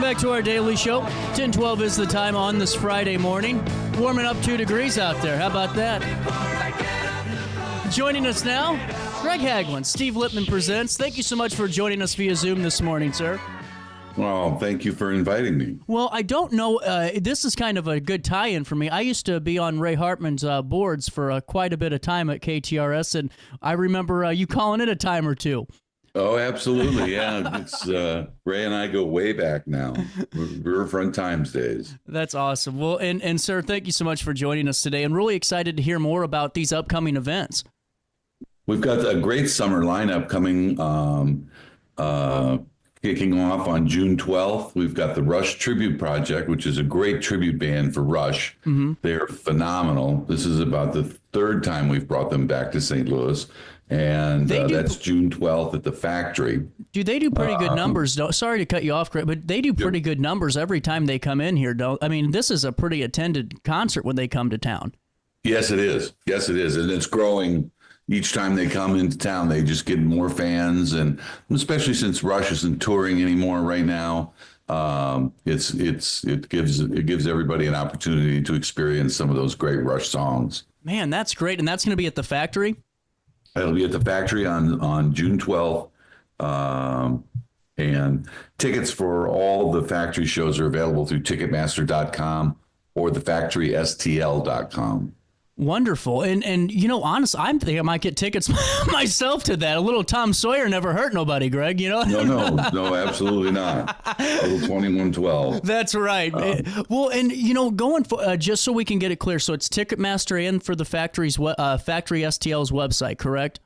Welcome back to our daily show. 10:12 is the time on this Friday morning. Warming up 2 degrees out there. How about that? Joining us now, Greg Hagglund, Steve Litman Presents. Thank you so much for joining us via Zoom this morning, sir. Well, thank you for inviting me. Well, I don't know. This is kind of a good tie-in for me. I used to be on Ray Hartman's boards for quite a bit of time at KTRS, and I remember you calling it a time or two. Oh, absolutely. Yeah. It's Ray and I go way back now. We're Front Times days. That's awesome. Well, and sir, thank you so much for joining us today, and really excited to hear more about these upcoming events. We've got a great summer lineup coming, kicking off on June 12th. We've got the Rush Tribute Project, which is a great tribute band for Rush. Mm-hmm. They're phenomenal. This is about the third time we've brought them back to St. Louis. And that's June 12th at the Factory. Do they do pretty good numbers? Sorry to cut you off, Greg, but they do pretty good numbers every time they come in here, don't? I mean, this is a pretty attended concert when they come to town. Yes, it is. Yes, it is. And it's growing each time they come into town. They just get more fans. And especially since Rush isn't touring anymore right now, it gives everybody an opportunity to experience some of those great Rush songs. Man, that's great. And that's going to be at the Factory? It'll be at the Factory on June 12th. And tickets for all the Factory shows are available through Ticketmaster.com or thefactorystl.com. Wonderful. And you know, honestly, I'm thinking I might get tickets myself to that. A little Tom Sawyer never hurt nobody, Greg, you know? No, absolutely not. A little 2112. That's right. Well, and, you know, going for, just so we can get it clear, so it's Ticketmaster and for the Factory STL's website, correct?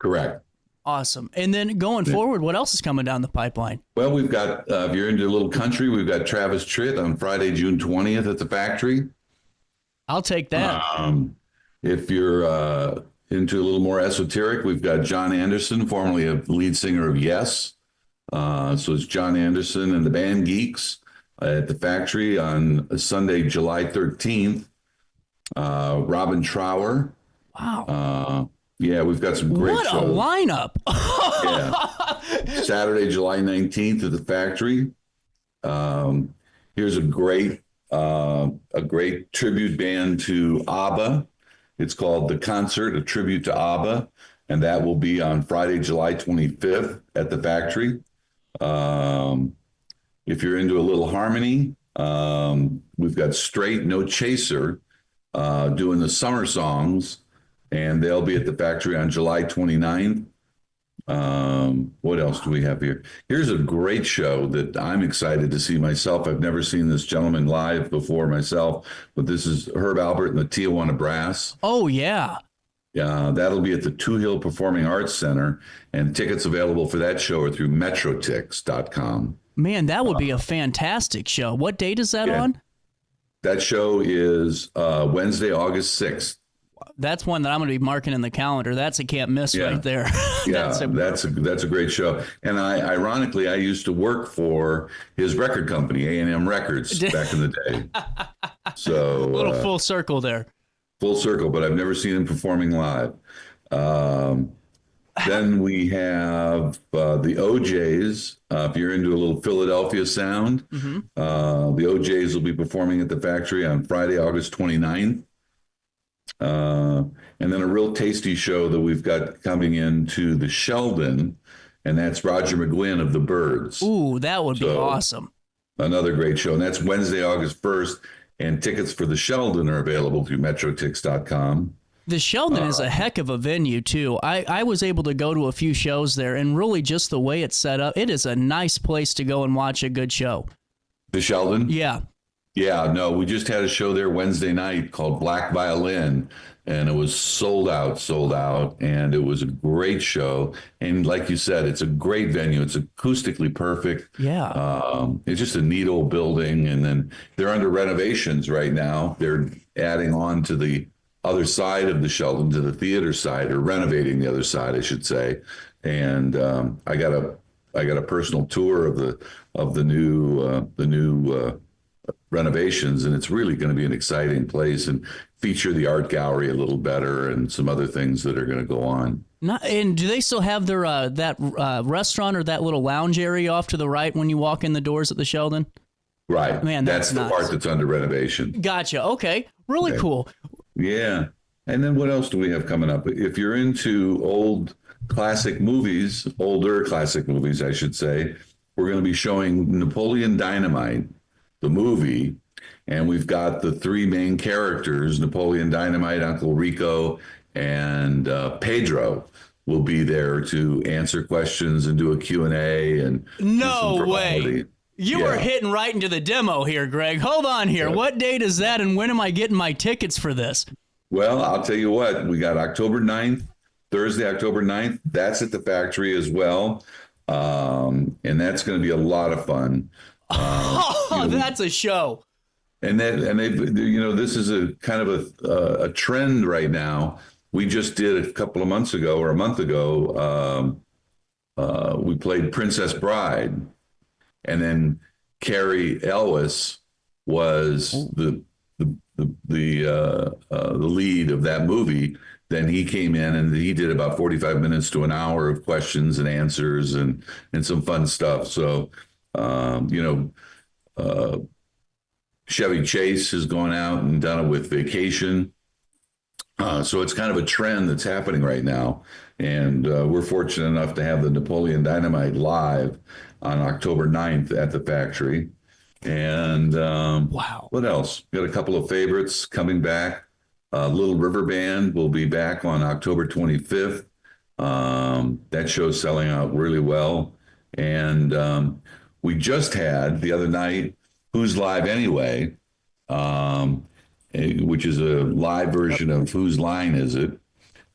Correct. Awesome. And then going forward, what else is coming down the pipeline? Well, we've got, if you're into a little country, we've got Travis Tritt on Friday, June 20th at the Factory. I'll take that. If you're into a little more esoteric, we've got John Anderson, formerly a lead singer of Yes. So it's John Anderson and the Band Geeks at the Factory on Sunday, July 13th. Robin Trower. Wow. Yeah, we've got some great shows. What a lineup. Yeah. Saturday, July 19th at the Factory. Here's a great tribute band to ABBA. It's called The Concert, a tribute to ABBA, and that will be on Friday, July 25th at the Factory. If you're into a little harmony, we've got Straight No Chaser doing the summer songs, and they'll be at the Factory on July 29th. What else do we have here? Here's a great show that I'm excited to see myself. I've never seen this gentleman live before myself, but this is Herb Alpert and the Tijuana Brass. Oh, yeah. Yeah, that'll be at the Two Hill Performing Arts Center, and tickets available for that show are through metrotix.com. Man, that would be a fantastic show. What date is that on? That show is Wednesday, August 6th. That's one that I'm going to be marking in the calendar. That's a can't miss right there. That's a great show. And ironically, I used to work for his record company, A&M Records, back in the day. So a little full circle there. Full circle, but I've never seen him performing live. Then we have the OJs. If you're into a little Philadelphia sound, the OJs will be performing at the Factory on Friday, August 29th. And then a real tasty show that we've got coming into the Sheldon, and that's Roger McGuinn of the Byrds. Ooh, that would be awesome. Another great show, and that's Wednesday, August 1st, and tickets for the Sheldon are available through metrotix.com. The Sheldon is a heck of a venue, too. I was able to go to a few shows there, and really just the way it's set up, it is a nice place to go and watch a good show. The Sheldon? Yeah. Yeah, no, we just had a show there Wednesday night called Black Violin, and it was sold out, and it was a great show. And like you said, it's a great venue. It's acoustically perfect. Yeah. It's just a neat old building, and then they're under renovations right now. They're adding on to the other side of the Sheldon, to the theater side, or renovating the other side, I should say. And I got a personal tour of the new renovations, and it's really going to be an exciting place and feature the art gallery a little better and some other things that are going to go on. And do they still have their that restaurant or that little lounge area off to the right when you walk in the doors at the Sheldon? Right. Man, that's the part that's under renovation. Gotcha. Okay. Really cool. Yeah. And then what else do we have coming up? If you're into older classic movies, I should say, we're going to be showing Napoleon Dynamite, the movie. And we've got the three main characters, Napoleon Dynamite, Uncle Rico, and Pedro will be there to answer questions and do a Q&A. And no way. You were hitting right into the demo here, Greg. Hold on here. What date is that, and when am I getting my tickets for this? Well, I'll tell you what. We got October 9th, Thursday, October 9th. That's at the factory as well. And that's going to be a lot of fun. That's a show. And this is a kind of a trend right now. We just did a couple of months ago or a month ago. We played Princess Bride, and then Carrie Elwes was the lead of that movie. Then he came in and he did about 45 minutes to an hour of questions and answers and some fun stuff. So, Chevy Chase has gone out and done it with Vacation. So it's kind of a trend that's happening right now. And we're fortunate enough to have the Napoleon Dynamite live on October 9th at the factory. And wow. What else? Got a couple of favorites coming back. Little River Band will be back on October 25th. That show's selling out really well. And we just had the other night Who's Live Anyway, which is a live version of Whose Line Is It?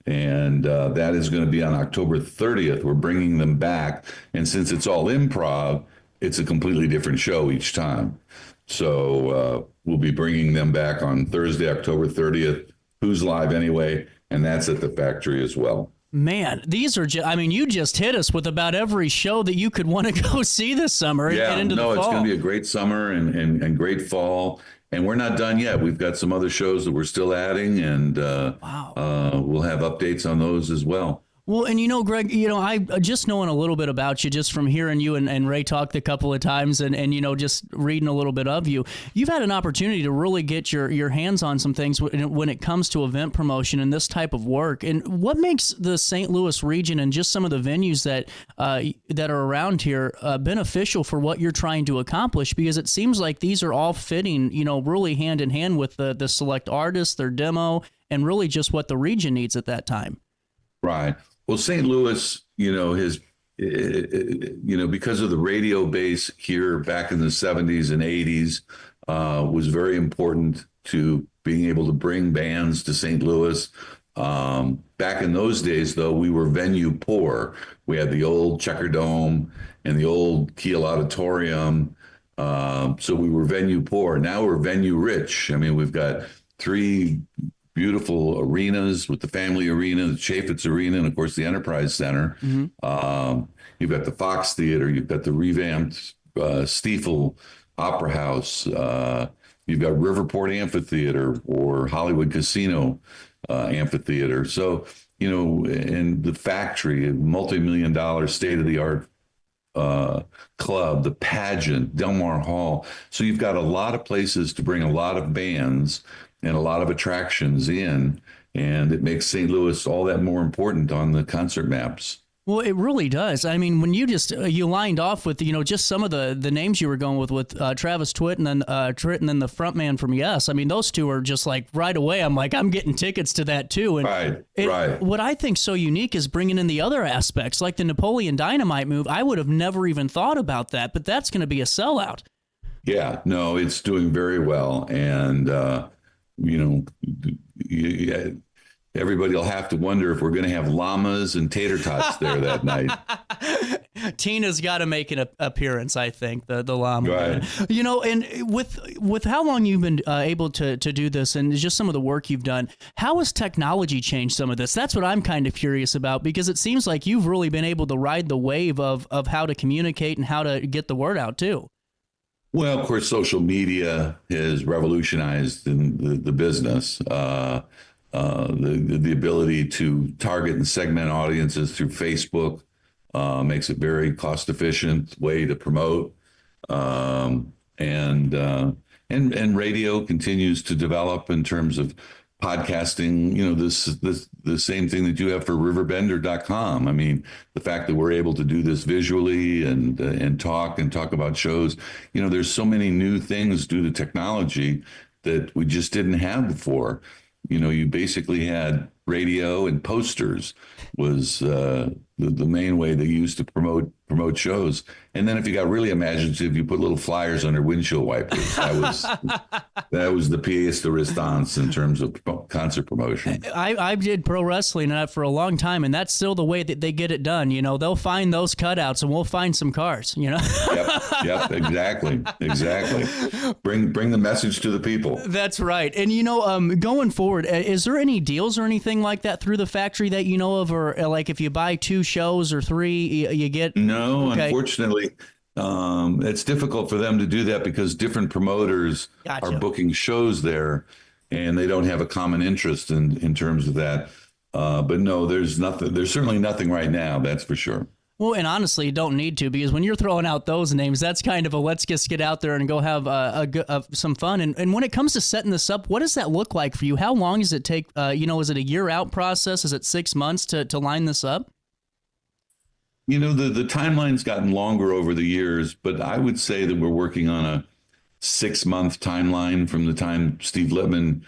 And that is going to be on October 30th. We're bringing them back. And since it's all improv, it's a completely different show each time. So we'll be bringing them back on Thursday, October 30th. Who's Live Anyway? And that's at the factory as well. Man, these are you just hit us with about every show that you could want to go see this summer and get into the fall. It's going to be a great summer and great fall. And we're not done yet. We've got some other shows that we're still adding, and we'll have updates on those as well. Well, and Greg, I just knowing a little bit about you, just from hearing you and Ray talk a couple of times and just reading a little bit of you, you've had an opportunity to really get your hands on some things when it comes to event promotion and this type of work. And what makes the St. Louis region and just some of the venues that are around here beneficial for what you're trying to accomplish? Because it seems like these are all fitting, really hand in hand with the select artists, their demo, and really just what the region needs at that time. Right. Well, St. Louis, has, because of the radio base here back in the 70s and 80s, was very important to being able to bring bands to St. Louis. Back in those days, though, we were venue poor. We had the old Checker Dome and the old Kiel Auditorium. So we were venue poor. Now we're venue rich. I mean, we've got 3 beautiful arenas with the Family Arena, the Chaffetz Arena, and of course the Enterprise Center. Mm-hmm. You've got the Fox Theater, you've got the revamped Stiefel Opera House, you've got Riverport Amphitheater or Hollywood Casino Amphitheater. So, and the factory, a multi-million-dollar state-of-the-art club, the pageant, Delmar Hall. So you've got a lot of places to bring a lot of bands and a lot of attractions in, and it makes St. Louis all that more important on the concert maps. Well, it really does. I mean, when you you lined off with just some of the names you were going with Travis Tritt and then the front man from Yes. I mean, those two are just like right away. I'm like, I'm getting tickets to that too. And right. What I think so unique is bringing in the other aspects, like the Napoleon Dynamite move. I would have never even thought about that, but that's going to be a sellout. Yeah, no, it's doing very well, and everybody will have to wonder if we're going to have llamas and tater tots there that night. Tina's got to make an appearance, I think, the llama. Right. And with how long you've been able to do this and just some of the work you've done, how has technology changed some of this? That's what I'm kind of curious about, because it seems like you've really been able to ride the wave of how to communicate and how to get the word out, too. Well, of course, social media has revolutionized the business. The ability to target and segment audiences through Facebook makes it very cost efficient way to promote. And radio continues to develop in terms of podcasting. This the same thing that you have for RiverBender.com. I mean, the fact that we're able to do this visually and talk about shows. There's so many new things due to technology that we just didn't have before. You basically had radio and posters was the main way they used to promote shows. And then if you got really imaginative, you put little flyers on their windshield wipers. That was the pièce de résistance in terms of concert promotion. I did pro wrestling for a long time, and that's still the way that they get it done. They'll find those cutouts, and we'll find some cars. Yep, exactly. Bring the message to the people. That's right. And going forward, is there any deals or anything like that through the factory that you know of, or like if you buy 2 shows or 3, you get? No, okay. Unfortunately, it's difficult for them to do that because different promoters Gotcha. are booking shows there, and they don't have a common interest in terms of that. But no, there's nothing. There's certainly nothing right now. That's for sure. Well, and honestly, you don't need to, because when you're throwing out those names, that's kind of a let's just get out there and go have some fun. And when it comes to setting this up, what does that look like for you? How long does it take? Is it a year out process? Is it 6 months to line this up? The timeline's gotten longer over the years, but I would say that we're working on a 6-month timeline from the time Steve Litman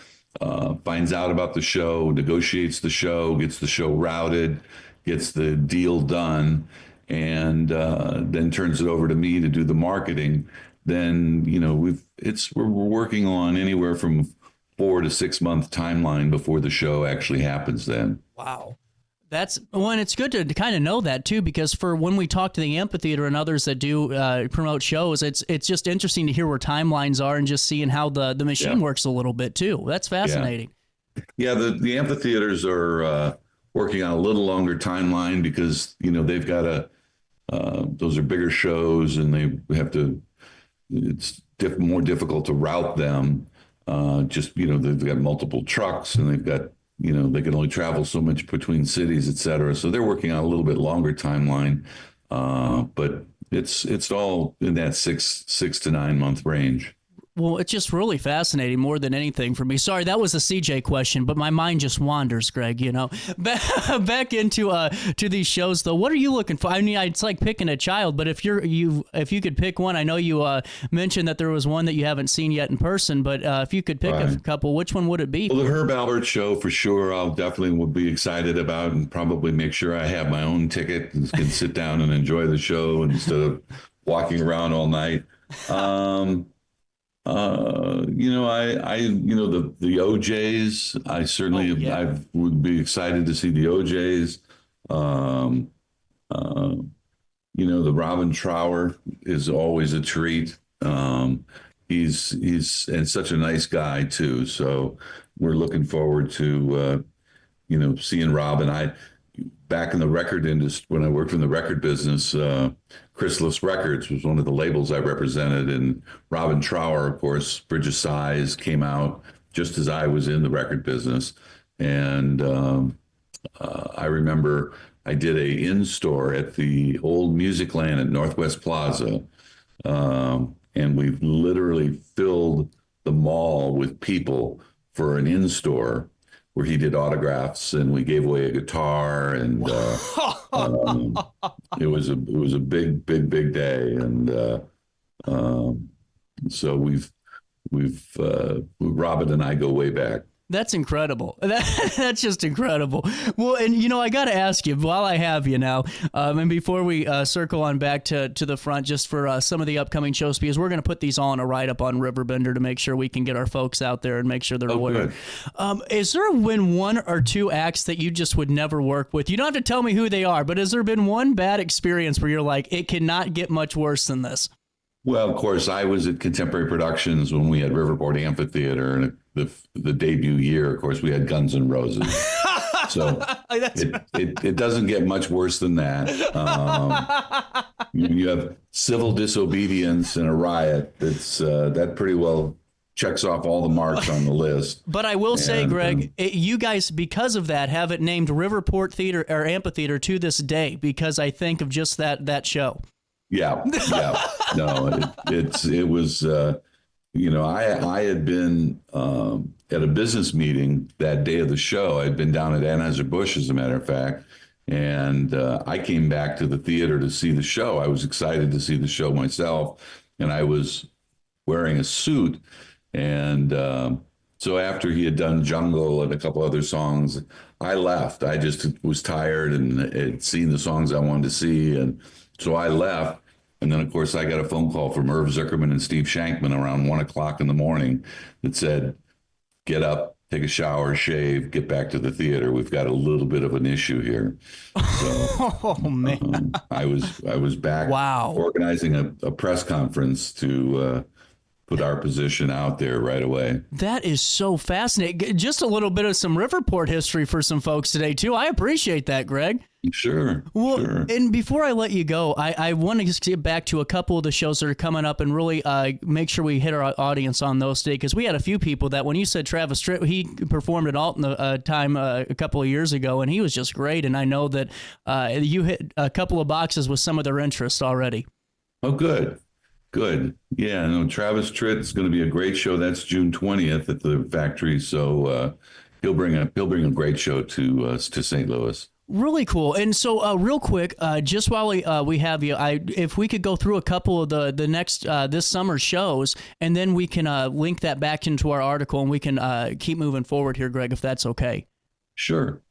finds out about the show, negotiates the show, gets the show routed, gets the deal done, and then turns it over to me to do the marketing. Then we're working on anywhere from 4 to 6 month timeline before the show actually happens. Then. Wow. And it's good to kind of know that too, because for when we talk to the amphitheater and others that do promote shows, it's just interesting to hear where timelines are and just seeing how the machine works a little bit too. That's fascinating. Yeah, the amphitheaters are working on a little longer timeline because they've got those are bigger shows, and they have to. It's more difficult to route them. They've got multiple trucks, and they've got. They can only travel so much between cities, et cetera. So they're working on a little bit longer timeline, but it's all in that 6 to 9 month range. Well, it's just really fascinating more than anything for me. Sorry, that was a CJ question, but my mind just wanders, Greg, Back into to these shows, though, what are you looking for? I mean, it's like picking a child, but if you could pick one, I know you mentioned that there was one that you haven't seen yet in person, but if you could pick a couple, which one would it be? Well, the Herb Alpert show, for sure, I'll definitely would be excited about, and probably make sure I have my own ticket and can sit down and enjoy the show instead of walking around all night. The OJs, I certainly I would be excited to see the OJs. The Robin Trower is always a treat. He's and such a nice guy too. So we're looking forward to seeing Robin. Back in the record industry, when I worked in the record business, Chrysalis Records was one of the labels I represented. And Robin Trower, of course, Bridge of Sighs came out just as I was in the record business. And I remember I did a in-store at the old Music Land at Northwest Plaza. And we literally filled the mall with people for an in-store where he did autographs, and we gave away a guitar, and it was a big day, and so we've Robin and I go way back. That's incredible. That's just incredible. Well, and I got to ask you while I have you now, and before we circle on back to the front, just for some of the upcoming shows, because we're going to put these all in a write up on RiverBender to make sure we can get our folks out there and make sure they're aware. Is there been 1 or 2 acts that you just would never work with? You don't have to tell me who they are, but has there been one bad experience where you're like, it cannot get much worse than this? Well, of course, I was at Contemporary Productions when we had Riverport Amphitheater, and the debut year, of course, we had Guns N' Roses. So it doesn't get much worse than that. When you have civil disobedience and a riot, it's that pretty well checks off all the marks on the list. But I will say, Greg, you guys, because of that, have it named Riverport Theater or Amphitheater to this day because I think of just that show. Yeah. No, it was. I had been at a business meeting that day of the show. I'd been down at Anheuser-Busch, as a matter of fact, and I came back to the theater to see the show. I was excited to see the show myself, and I was wearing a suit. And so after he had done Jungle and a couple other songs, I left. I just was tired and had seen the songs I wanted to see, and so I left. And then, of course, I got a phone call from Irv Zuckerman and Steve Shankman around 1:00 in the morning that said, "Get up, take a shower, shave, get back to the theater. We've got a little bit of an issue here." So, oh man, I was back. Wow. Organizing a press conference to put our position out there right away. That is so fascinating. Just a little bit of some Riverport history for some folks today too. I appreciate that, Greg. Sure. Well, sure. And before I let you go, I want to just get back to a couple of the shows that are coming up and really make sure we hit our audience on those today, because we had a few people that when you said Travis Tritt, he performed at Alton time a couple of years ago, and he was just great. And I know that you hit a couple of boxes with some of their interests already. Oh, good. Good. Yeah, no, Travis Tritt is going to be a great show. That's June 20th at the factory. So he'll bring a great show to St. Louis. Really cool. And so real quick, just while we have you, if we could go through a couple of the next this summer shows, and then we can link that back into our article, and we can keep moving forward here, Greg, if that's okay. Sure.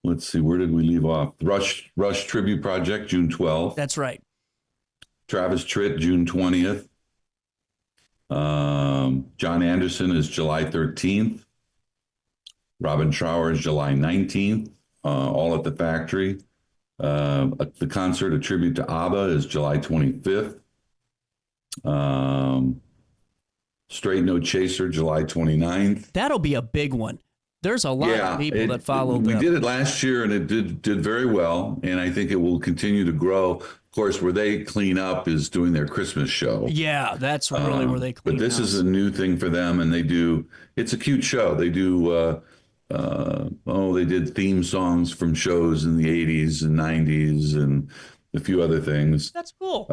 Let's see, where did we leave off? Rush Tribute Project, June 12th. That's right. Travis Tritt, June 20th. John Anderson is July 13th. Robin Trower is July 19th, all at the factory. The concert, a tribute to ABBA, is July 25th. Straight No Chaser, July 29th. That'll be a big one. There's a lot of people that follow them. We did it last year, and it did very well, and I think it will continue to grow. Of course, where they clean up is doing their Christmas show. Yeah, that's really where they clean up. But this is a new thing for them, and it's a cute show. They do, they did theme songs from shows in the 80s and 90s and a few other things. That's cool.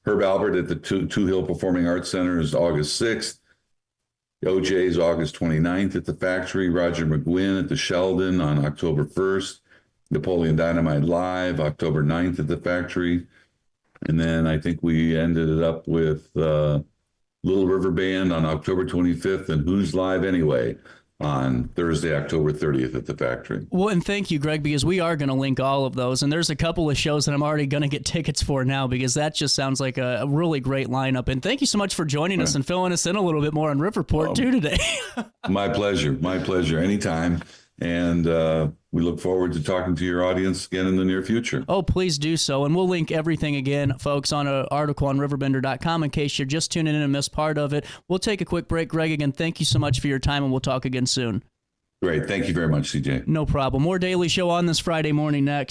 Herb Albert at the Two Hill Performing Arts Center is August 6th. OJ is August 29th at the factory. Roger McGuinn at the Sheldon on October 1st. Napoleon Dynamite Live, October 9th at the factory. And then I think we ended it up with Little River Band on October 25th and Who's Live Anyway on Thursday, October 30th at the factory. Well, and thank you, Greg, because we are going to link all of those. And there's a couple of shows that I'm already going to get tickets for now, because that just sounds like a really great lineup. And thank you so much for joining us and filling us in a little bit more on Riverport too today. My pleasure. My pleasure. Anytime. And we look forward to talking to your audience again in the near future. Oh, please do so. And we'll link everything again, folks, on an article on RiverBender.com in case you're just tuning in and missed part of it. We'll take a quick break. Greg, again, thank you so much for your time, and we'll talk again soon. Great. Thank you very much, CJ. No problem. More Daily Show on this Friday morning next.